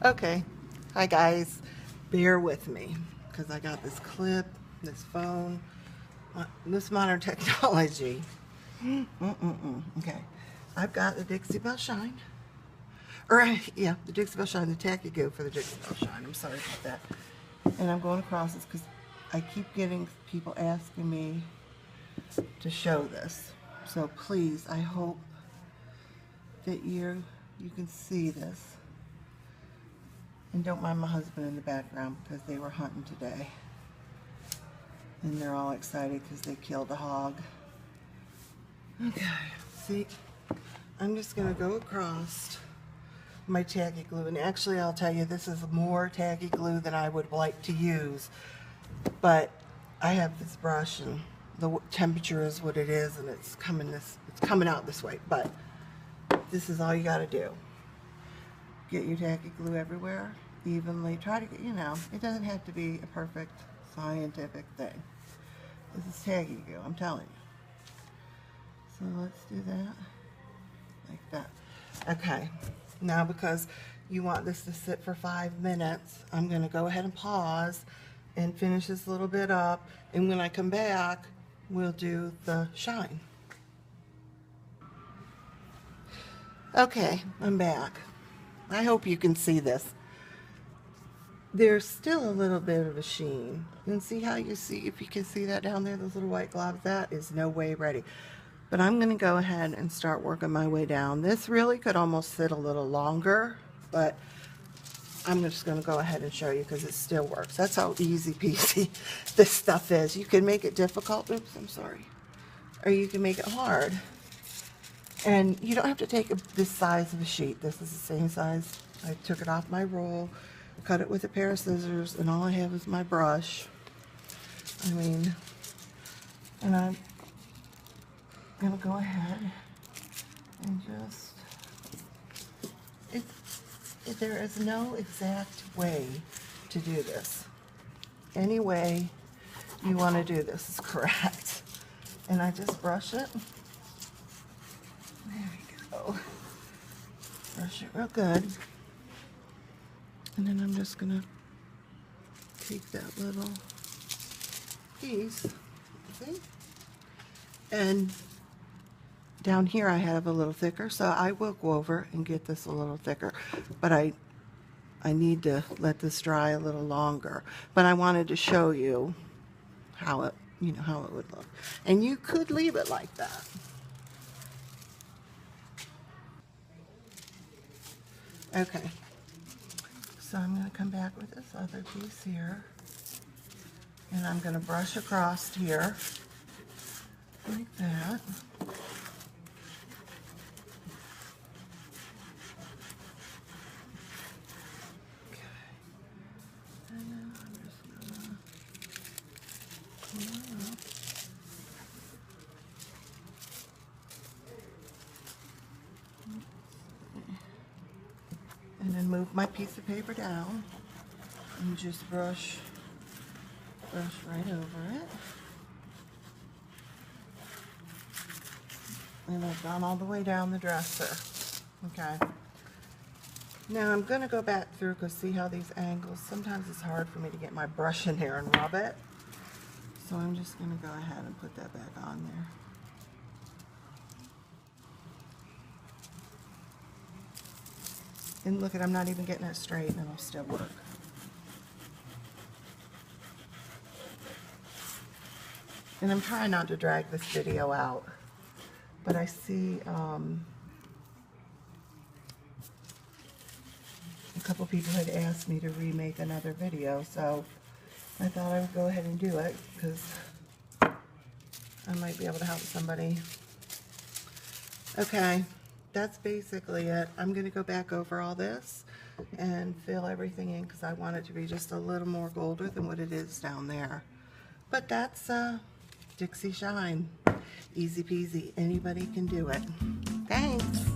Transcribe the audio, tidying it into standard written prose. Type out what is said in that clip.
Okay, hi guys, bear with me because I got this clip, this phone, this modern technology. Okay, I've got the Dixie Belle Shine, yeah, the Dixie Belle Shine, the tacky goo for the Dixie Belle Shine. I'm sorry about that. And I'm going across this because I keep getting people asking me to show this. So please, I hope that you can see this. And don't mind my husband in the background because they were hunting today. And they're all excited because they killed a hog. Okay, see, I'm just going to go across my tacky glue. And actually, I'll tell you, this is more tacky glue than I would like to use. But I have this brush and the temperature is what it is and it's coming out this way. But this is all you got to do. Get your tacky glue everywhere, evenly. Try to get, it doesn't have to be a perfect scientific thing. This is tacky glue, I'm telling you. So let's do that, like that. Okay, now because you want this to sit for 5 minutes, I'm going to go ahead and pause and finish this little bit up. And when I come back, we'll do the shine. Okay, I'm back. I hope you can see this. There's still a little bit of a sheen. And see how if you can see that down there, those little white globs, that is no way ready. But I'm going to go ahead and start working my way down. This really could almost sit a little longer, but I'm just going to go ahead and show you because it still works. That's how easy peasy this stuff is. You can make it difficult, oops, I'm sorry, or you can make it hard. And you don't have to take this size of a sheet. This is the same size. I took it off my roll, cut it with a pair of scissors, and all I have is my brush. And I'm going to go ahead and just, there is no exact way to do this. Any way you want to do this is correct. And I just brush it. There we go. Brush it real good. And then I'm just going to take that little piece, see? And down here I have a little thicker, so I will go over and get this a little thicker. But I need to let this dry a little longer. But I wanted to show you how it, how it would look. And you could leave it like that. Okay, so I'm going to come back with this other piece here, and I'm going to brush across here, like that. Okay, and then I'm just going to pull it up. And then move my piece of paper down and just brush right over it. And I've gone all the way down the dresser. Okay. Now I'm going to go back through because see how these angles, sometimes it's hard for me to get my brush in there and rub it. So I'm just going to go ahead and put that back on there. And look I'm not even getting it straight and it'll still work. And I'm trying not to drag this video out, but I see a couple people had asked me to remake another video, so I thought I would go ahead and do it because I might be able to help somebody. Okay. That's basically it. I'm going to go back over all this and fill everything in because I want it to be just a little more golder than what it is down there. But that's Dixie Shine. Easy peasy. Anybody can do it. Thanks.